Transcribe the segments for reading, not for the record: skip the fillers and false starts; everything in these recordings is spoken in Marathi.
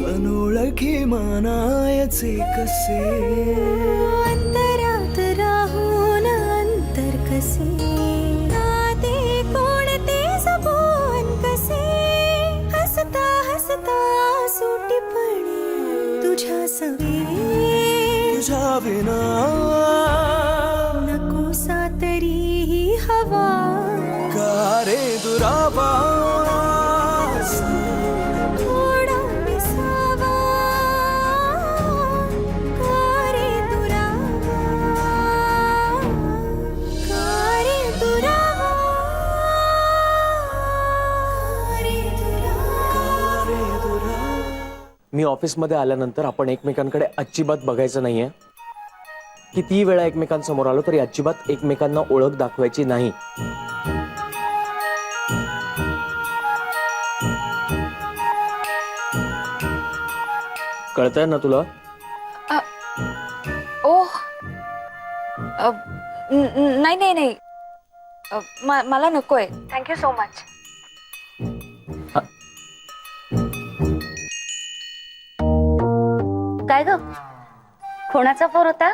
अनोळखी मानायचे कसे अंतरात राहून अंतर कसे नाते कोणते जपून कसे हसता हसता सुटीपणे तुझ्या सवे तुझ्या विना नकोसा तरीही हवा का रे दुरावा थोडा विसावा का रे दुरावा का रे दुरावा का रे दुरावा. मी ऑफिसमध्ये आल्यानंतर आपण एकमेकांकडे अजिबात बघायचं नाहीये. किती वेळा एकमेकांसमोर आलो तरी अजिबात एकमेकांना ओळख दाखवायची नाही. कळतंय ना तुला? ओह नाही नाही नाही मला नकोय. Thank you so much. काय ग कोणाचा फोन होता?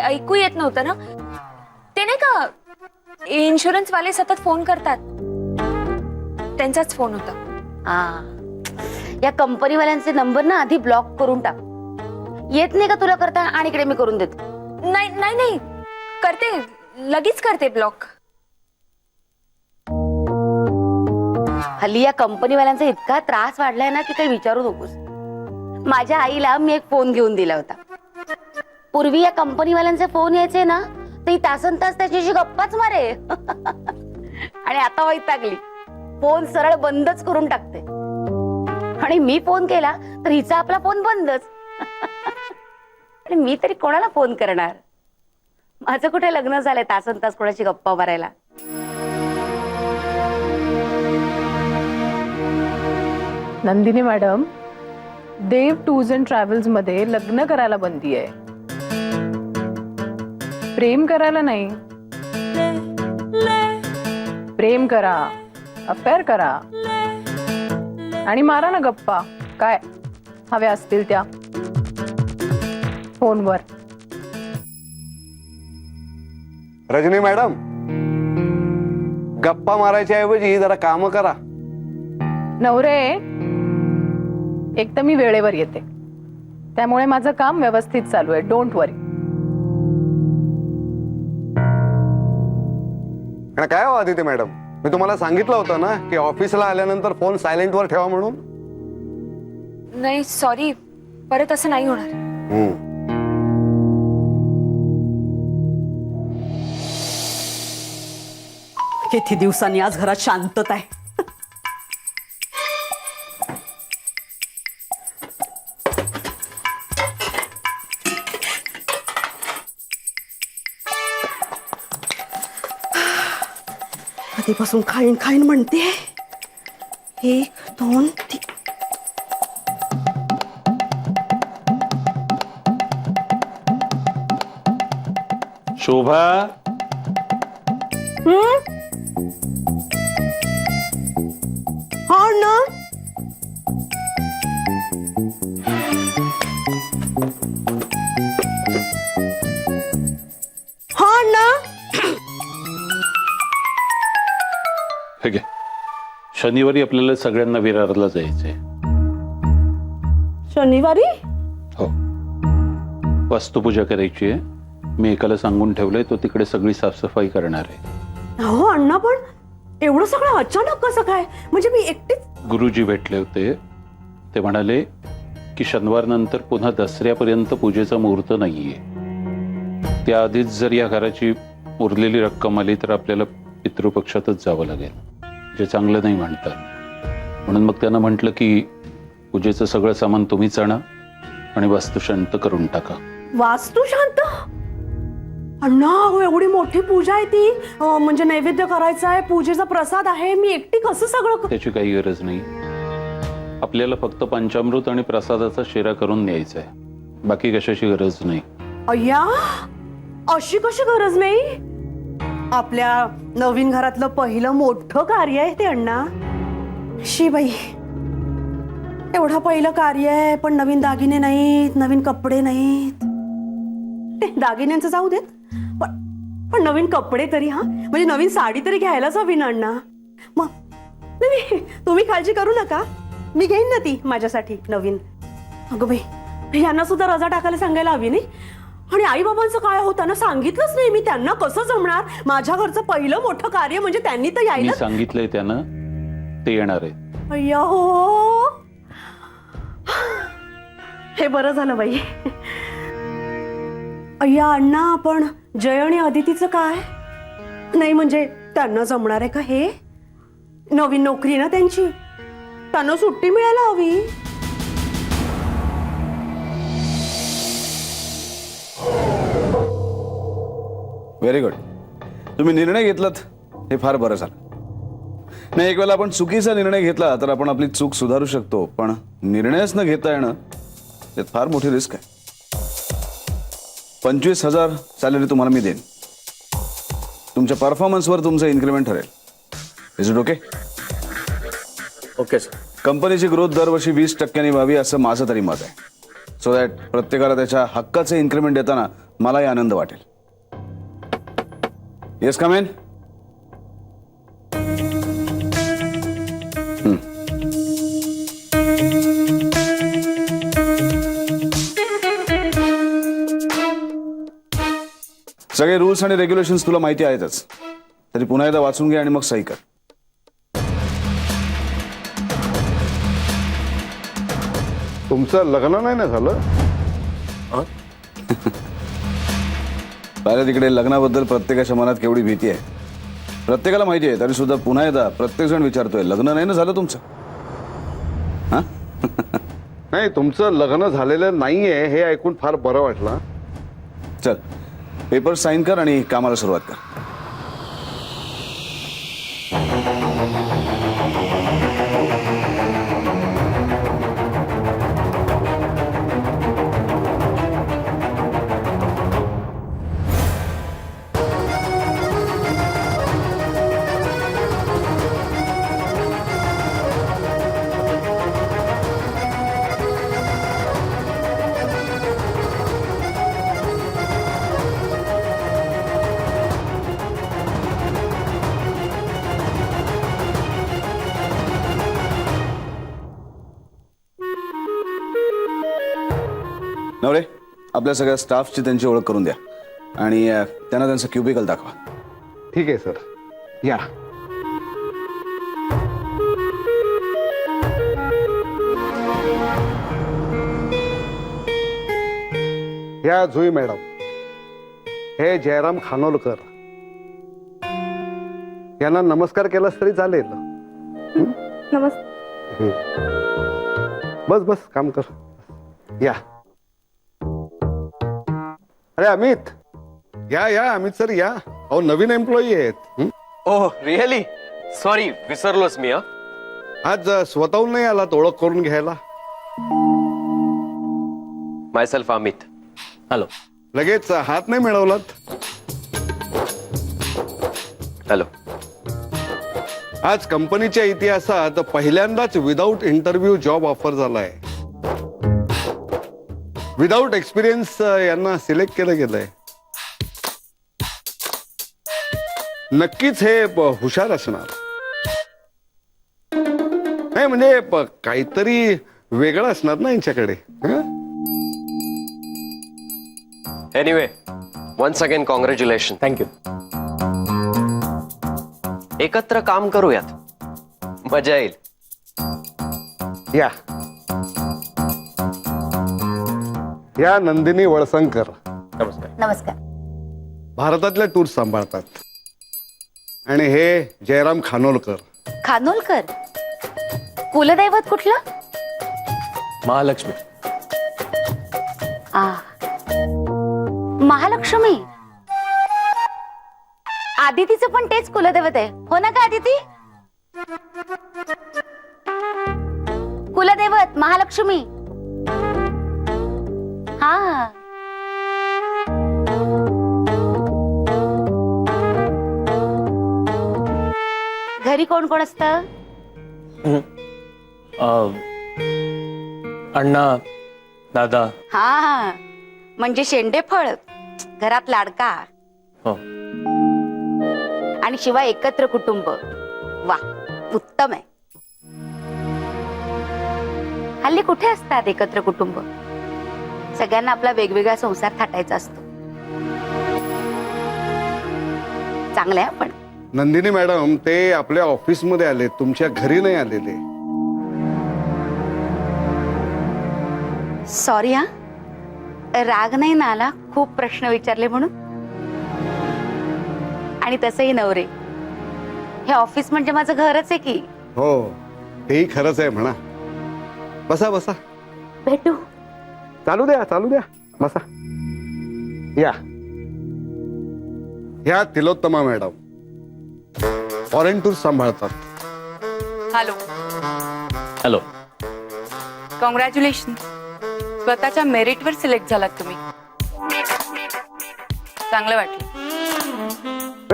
ऐकू येत नव्हतं ना. ते नाही का इन्शुरन्स वाले सतत फोन करतात, त्यांचाच फोन होता. या कंपनीवाल्यांचे नंबर ना आधी ब्लॉक करून टाक. येत नाही का तुला करता? आणि इकडे मी करून देते. नाही नाही नाही करते, लगेच करते ब्लॉक. हल्ली या कंपनीवाल्यांचा इतका त्रास वाढलाय ना की काही विचारू नकोस. माझ्या आईला मी एक फोन घेऊन दिला होता. पूर्वी या कंपनीवाल्यांचे फोन यायचे ना ती तासन तास त्याच्याशी गप्पाच मारे. आणि आता वैतागली, फोन सरळ बंदच करून टाकते. आणि मी फोन केला तर हिचा आपला फोन बंदच. आणि मी तरी कोणाला फोन करणार? माझं कुठे लग्न झालंय तासन तास कोणाची गप्पा मारायला. Nandini madam, Dev tours and travels मध्ये लग्न करायला बंदी आहे. प्रेम करायला नाही. प्रेम करा, अफेअर करा आणि मारा ना गप्पा काय हव्या असतील त्या फोनवर. रजनी मॅडम, गप्पा मारायच्या ऐवजी जरा काम करा. नवरे, एक तर मी वेळेवर येते, त्यामुळे माझं काम व्यवस्थित चालू आहे. डोंट वरी. काय हो आदित्य मॅडम, मी तुम्हाला सांगितलं होतं ना की ऑफिसला आल्यानंतर फोन सायलेंट वर ठेवा म्हणून. नाही सॉरी, परत असं नाही होणार. किती दिवसांनी आज घरात शांतता आहे. आधीपासून खाईन खाईन म्हणते. 1 2 3. शोभा, हा ना. हा ना. हे घे. शनिवारी आपल्याला सगळ्यांना विरारला जायचंय. शनिवारी? हो, वास्तुपूजा करायची आहे. मी एकाला सांगून ठेवलंय, तो तिकडे सगळी साफसफाई करणार आहे. हो अण्णा, पण एवढं सगळं अचानक कसं काय? म्हणजे मी एकटीच. गुरुजी भेटले होते, ते म्हणाले की शनिवार नंतर पुन्हा दसऱ्यापर्यंत पूजेचा मुहूर्त नाहीये. त्याआधीच जर या घराची उरलेली रक्कम आली तर आपल्याला पितृपक्षातच जावं लागेल, जे चांगलं नाही म्हणतात. म्हणून मग त्यांना म्हटलं की पूजेचं सगळं सामान तुम्हीच आणा आणि वास्तुशांत करून टाका. वास्तुशांत? अण्णा, हो एवढी मोठी पूजा आहे ती, म्हणजे नैवेद्य करायचा आहे, पूजेचा प्रसाद आहे. मी एकटी कसं सगळं? त्याची काही गरज नाही. आपल्याला फक्त पंचामृत आणि प्रसादाचा शिरा करून न्यायचा आहे, बाकी कशाची गरज नाही. अय्या, अशी कशी गरज नाही? आपल्या नवीन घरातलं पहिलं मोठं कार्य आहे ते अण्णा. शी बाई, एवढं पहिलं कार्य आहे, पण नवीन दागिने नाहीत, नवीन कपडे नाहीत. ते दागिन्यांचं जाऊ देत, पण नवीन कपडे तरी, हा म्हणजे नवीन साडी तरी घ्यायलाच हवी ना अण्णा. मग नाही, तुम्ही काळजी करू नका, मी घेईन ना ती माझ्यासाठी नवीन. अगं बाई, यांना सुद्धा रजा टाकायला सांगायला हवी नाही. आणि आई बाबांचं काय होतं ना, सांगितलंच नाही मी त्यांना. कसं जमणार? माझ्या घरचं पहिलं मोठं कार्य म्हणजे त्यांनी तर मी यायला. सांगितलंय त्यानं, ते येणार आहे. अय्या हो, हे बरं झालं बाई. अय्या अण्णा, पण जय आणि अदितीचं काय? नाही म्हणजे त्यांना जमणार आहे का हे? नवीन नोकरी ना त्यांची, त्यांना सुट्टी मिळायला हवी. Very good. तुम्ही निर्णय घेतलात हे फार बरं झालं. नाही, एक वेळेला आपण चुकीचा निर्णय घेतला तर आपण आपली चूक सुधारू शकतो, पण निर्णयच न घेता येणं त्यात फार मोठी रिस्क आहे. 25,000 सॅलरी तुम्हाला मी देईन. तुमच्या परफॉर्मन्सवर तुमचं इन्क्रीमेंट ठरेल. Is it okay? Okay sir. कंपनीची ग्रोथ दरवर्षी 20% व्हावी असं माझं तरी मत आहे. सो दॅट प्रत्येकाला त्याच्या हक्काचं इन्क्रीमेंट देताना मलाही आनंद वाटेल. Yes, come in. सगळे रूल्स आणि रेग्युलेशन्स तुला माहिती आहेतच, तरी पुन्हा एकदा वाचून घे आणि मग सही कर. तुमचं लग्न नाही ना झालं? पाहिलं तिकडे, लग्नाबद्दल प्रत्येकाच्या मनात केवढी भीती आहे. प्रत्येकाला माहिती आहे, तरी सुद्धा पुन्हा एकदा प्रत्येक जण विचारतोय, लग्न नाही ना झालं तुमचं? हा? नाही, तुमचं लग्न झालेलं नाहीये हे ऐकून फार बरं वाटलं. चल, पेपर साईन कर आणि कामाला सुरुवात कर. नवरे, आपल्या सगळ्या स्टाफची त्यांची ओळख करून द्या आणि त्यांना त्यांचं क्युबिकल दाखवा. ठीक आहे सर, या. या जुई मॅडम, हे जयराम खानोलकर. यांना नमस्कार केलास तरी चालेल. नमस्ते. बस बस, काम कर. या. अरे अमित, या या अमित सर, या. अहो, नवीन एम्प्लॉई आहेत. ओह रिअली? सॉरी, विसरलोच मी. आज स्वतःहून नाही आलात ओळख करून घ्यायला? मायसेल्फ अमित. हॅलो. लगेच हात नाही मिळवलात? हॅलो. आज कंपनीच्या इतिहासात पहिल्यांदाच विदाऊट इंटरव्ह्यू जॉब ऑफर झालाय. विदाऊट एक्सपिरियन्स यांना सिलेक्ट केलं गेलंय. नक्कीच हे हुशार असणार. नाही म्हणजे काहीतरी वेगळं असणार ना यांच्याकडे. Anyway, once again congratulation. Thank you. एकत्र काम करूयात, मजा येईल. या या नंदिनी वळसंकर. नमस्कार. नमस्कार. भारतातल्या टूर्स सांभाळतात. आणि हे जयराम खानोलकर. खानोलकर? कुलदैवत कुठलं? महालक्ष्मी. महालक्ष्मी. आदितीचं पण तेच कुलदैवत आहे, हो ना का आदिती? कुलदैवत महालक्ष्मी. हा. घरी कोण कोण असतं? अण्णा दादा. हा म्हणजे शेंडेफळ घरात लाडका हो. आणि शिवाय एकत्र कुटुंब. वा, उत्तम आहे. हल्ली कुठे असतात एकत्र कुटुंब? सगळ्यांना आपला वेगवेगळा संसार थाटायचा असतो. चांगलं आहे पण. नंदिनी मॅडम ते आपल्या ऑफिसमध्ये आले, तुमच्या घरी नाही आलेले. सॉरी हा, राग नाही ना आला खूप प्रश्न विचारले म्हणून. आणि तसंही नवरे, हे ऑफिस म्हणजे माझं घरच आहे की. हो, तेही खरंच आहे म्हणा. बसा बसा. भेटू. चालू द्या बसा. या ह्या तिलोत्तमा मॅडम फॉरेन टूर सांभाळतात. Hello, hello. कॉंग्रॅच्युलेशन. स्वतःच्या मेरिटवर सिलेक्ट झालात तुम्ही. चांगलं वाटलं.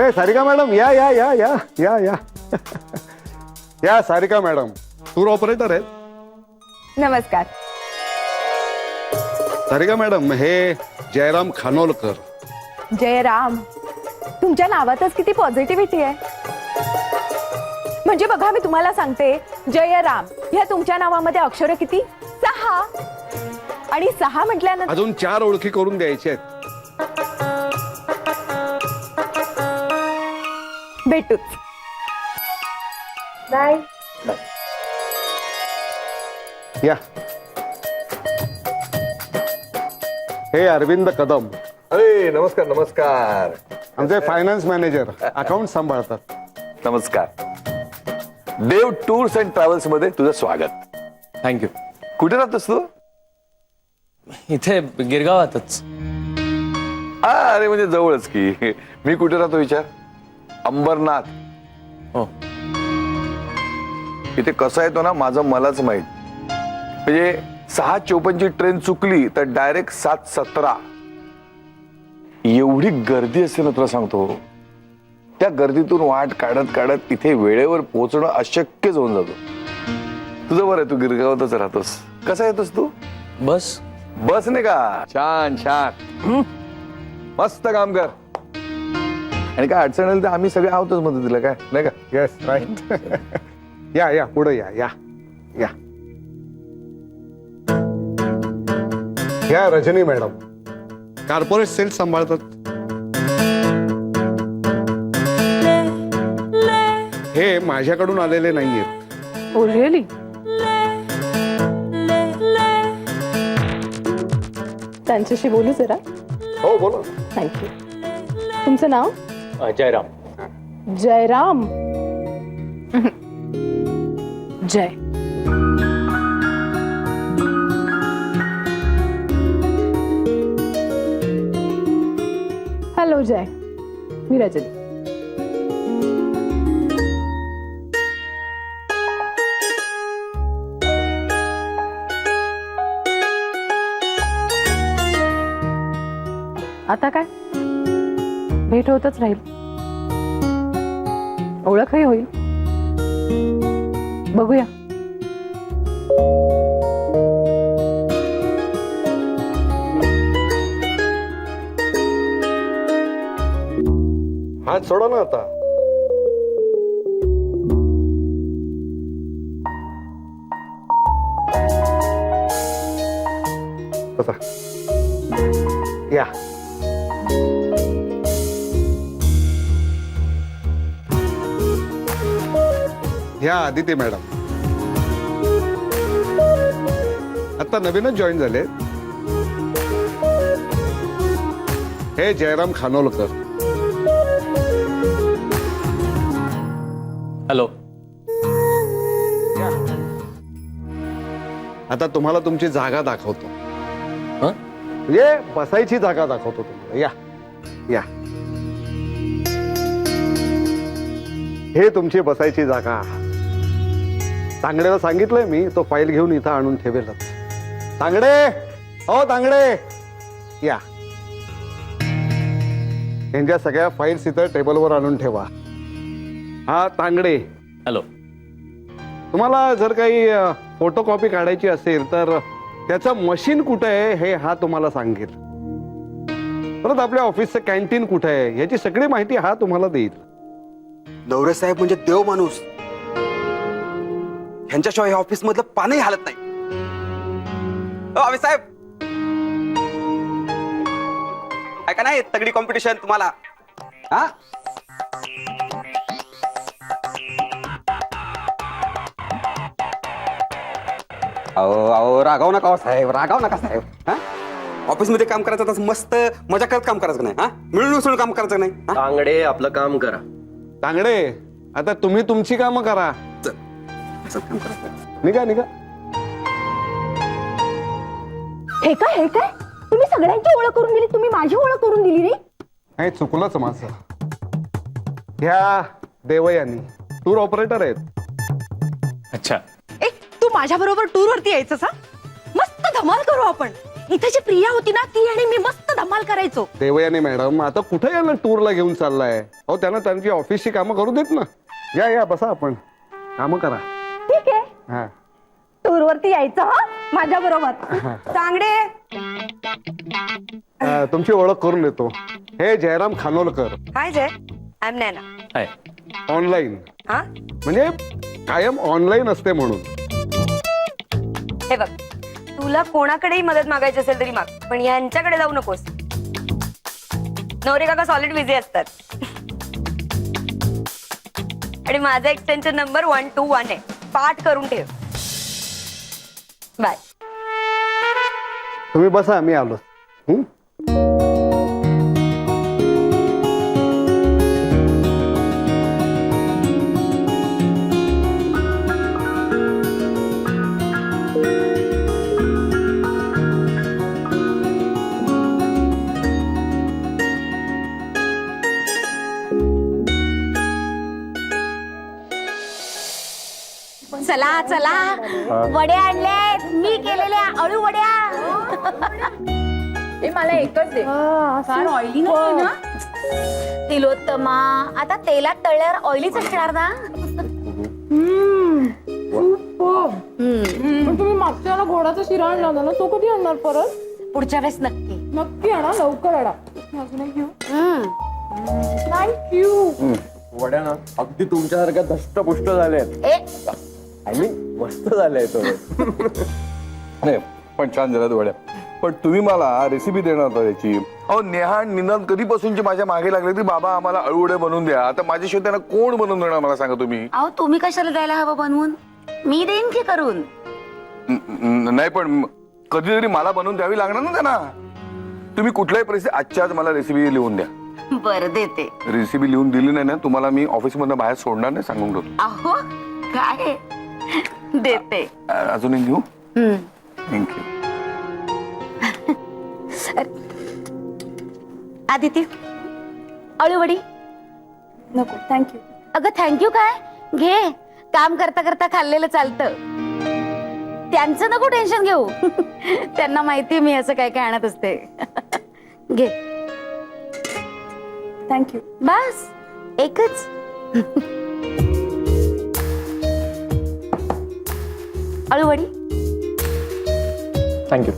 ए सारिका मॅडम या या या या या या या सारिका मॅडम टूर ऑपरेटर आहेत. नमस्कार. सारिका मॅडम हे जयराम खानोलकर. जयराम, तुमच्या नावातच किती पॉझिटिव्हिटी आहे. म्हणजे बघा, मी तुम्हाला सांगते, जयराम ह्या तुमच्या नावामध्ये अक्षर किती? 6. आणि 6 म्हटल्यानंतर अजून 4 ओळखी करून द्यायचे आहेत. भेटूच. बाय. या हे अरविंद कदम. अरे नमस्कार नमस्कार. आमचे फायनान्स मॅनेजर, अकाउंट सांभाळतात. नमस्कार. देव टूर्स अँड ट्रॅव्हल्स मध्ये तुझं स्वागत. थँक्यू. कुठे राहतोस तू? इथे गिरगावातच. अरे म्हणजे जवळच की. मी कुठे राहतो विचार? अंबरनाथ. हो. इथे कसा येतो ना माझं मलाच माहित. म्हणजे 6:54 ची ट्रेन चुकली तर डायरेक्ट 7:17. एवढी गर्दी असते ना तुला सांगतो. त्या गर्दीतून वाट काढत काढत इथे वेळेवर पोहोचणं अशक्यच होऊन जातो. तुझं बरं आहे, तू गिरगावातच राहतोस. कसा येतोस तू? बस. बस नाही का? छान छान, मस्त काम कर. आणि काय अडचण आली तर आम्ही सगळे आहोतच मदतीला, काय नाही का? Yes right. या या पुढे या या या या रजनी मॅडम कॉर्पोरेट सेल्स सांभाळतात. हे माझ्याकडून आलेले नाहीयेत. Oh really? त्यांच्याशी बोलू जरा. हो बोला. थँक्यू. तुमचं नाव? जयराम. जयराम. जय. हॅलो जय, मी रजनी. आता काय, भेट होतच राहील, ओळखही होईल. बघूया. हात सोडा ना आता. बसा. या ह्या आदिती मॅडम आता नवीनच जॉईन झाले. हे जयराम खानोलकर. हॅलो. आता तुम्हाला तुमची जागा दाखवतो. हं? म्हणजे बसायची जागा दाखवतो तुम्हाला. या या हे तुमची बसायची जागा. तांगडेला सांगितलंय मी, तो फाईल घेऊन इथं आणून ठेवेलच. तांगडे, हो तांगडे, या. यांच्या सगळ्या फाईल्स इथं टेबलवर आणून ठेवा. हा तांगडे. हॅलो. तुम्हाला जर काही फोटोकॉपी काढायची असेल तर त्याचं मशीन कुठं आहे हे हा तुम्हाला सांगेल. परत आपल्या ऑफिसचं कॅन्टीन कुठं आहे याची सगळी माहिती हा तुम्हाला देईल. नवरे साहेब म्हणजे देव माणूस. ह्यांच्याशिवाय या ऑफिस मधलं पानही हालत नाही. अहो साहेब, ऐका नाही तगडी कॉम्पिटिशन तुम्हाला. हा अहो रागाव नका हो साहेब, रागाव नका साहेब. हा ऑफिस मध्ये काम करायचं तर मस्त मजा करत काम करायचं नाही. हा मिळून मिसळून काम करायचं नाही. हा? तांगडे आपलं काम करा. तांगडे आता तुम्ही तुमची कामं करा. असं काम करायचं. निघा निघा. हे काय तुम्ही सगळ्यांची ओळख करून दिली, तुम्ही माझी ओळख करून दिली नाही. नाही चुकलंच माझं. ह्या देवयानी टूर ऑपरेटर आहेत. अच्छा. ए तू माझ्या बरोबर टूर वरती यायचं सा? मस्त धमाल करू आपण. इथे जी प्रिया होती ना ती आणि मी मस्त धमाल करायचो. देवयानी मॅडम आता कुठे याला टूरला घेऊन चाललाय? अहो त्यांना त्यांची ऑफिसची कामं करू देत ना. या या बसा, आपण कामं करा. ठीक आहे, हा टूर वरती यायचं हा माझ्या बरोबर. चांगडे तुमची ओळख करून देतो. हे Jayram Khanolkar. Hi Jay, I am Naina. Hi. Online हा म्हणजे कायम ऑनलाईन असते म्हणून. हे बघ, तुला कोणाकडेही मदत मागायची असेल तरी माग, पण यांच्याकडे जाऊ नकोस. नवरे काका सॉलिड बिझी असतात. आणि माझा एक्सटेन्शन नंबर 121 आहे, पाठ करून ठेव. बाय. तुम्ही बसा, मी आलो. चला चला, वड्या आणल्यात मी केलेल्या अळू वड्या. मला एकच दे. फार ऑइली नाही ना तिलोत्तमा. आता तेलात तळल्यावर ऑइलीच असणार ना. पण तुम्ही मागच्या वेळेला घोडाचा शिरा आणला होता ना, तो कधी आणणार परत? पुढच्या वेळेस नक्की नक्की आणा, लवकर आणा. थँक्यू. वड्या ना अगदी तुमच्यासारख्या धष्टपुष्ट झाल्यात. आय मीन मस्त झालंय तो. नाही पण छान झालं वड्या. पण तुम्ही मला रेसिपी देणार होता त्याची. अहो नेहा आणि निनाद कधीपासूनची माझ्या मागे लागले की बाबा आम्हाला अळूवडे बनवून द्या. आता माझ्याशिवाय त्यांना कोण बनवून देणार मला सांगा तुम्ही. अहो तुम्ही कशाला द्यायला हवं बनवून? मी देईन की करून. नाही पण कधीतरी मला बनवून द्यावी लागणार ना त्यांना. तुम्ही कुठल्याही परिस्थितीत आजच्या आज मला रेसिपी लिहून द्या. बरं देते. रेसिपी लिहून दिली नाही ना तुम्हाला मी ऑफिस मधून बाहेर सोडणार नाही, सांगून ठेवतो. अहो काय देते. अजून एक घेऊ. थँक्यू. आदिती अळूवडी नको, थँक्यू. अगं थँक्यू काय, घे. काम करता करता खाल्लेलं चालतं. त्यांचं नको टेन्शन घेऊ. त्यांना माहिती मी असं काय काय आणत असते. घे. थँक्यू. बस एकच. अळूवडी. थँक्यू.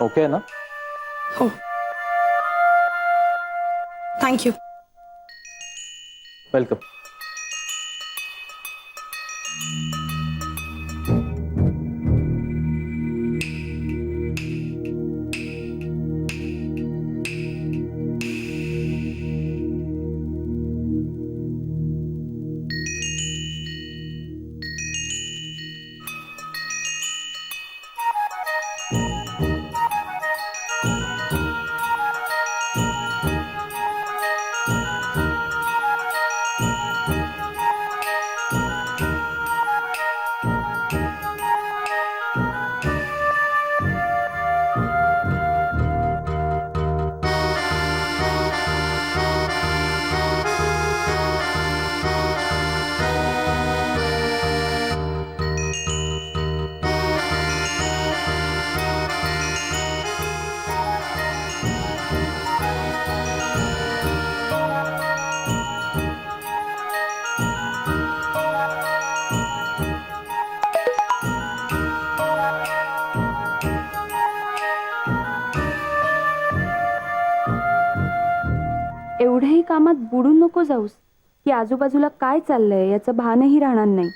ओके ना? हो. थँक्यू. वेलकम. कामात बुडून नको जाऊस, की आजूबाजूला काय चाललंय याचं भानही राहणार नाही.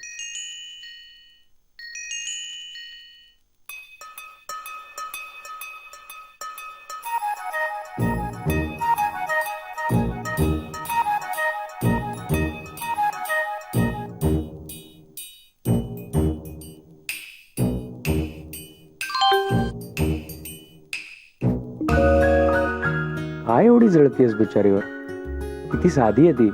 काय एवढी जळतीयस बिचारीवर? किती साधी आहे ती.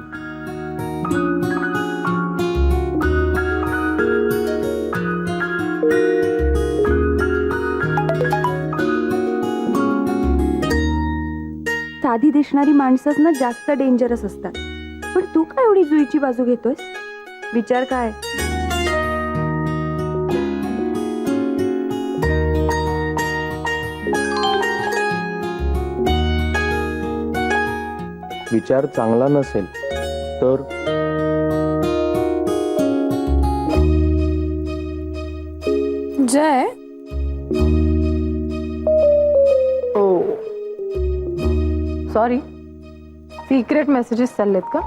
साधी दिसणारी माणसंच ना जास्त डेंजरस असतात. पण तू काय एवढी जुईची बाजू घेतोयस? विचार काय? विचार चांगला नसेल तर जय, ओ सॉरी, सिक्रेट मेसेजेस चाललेत का?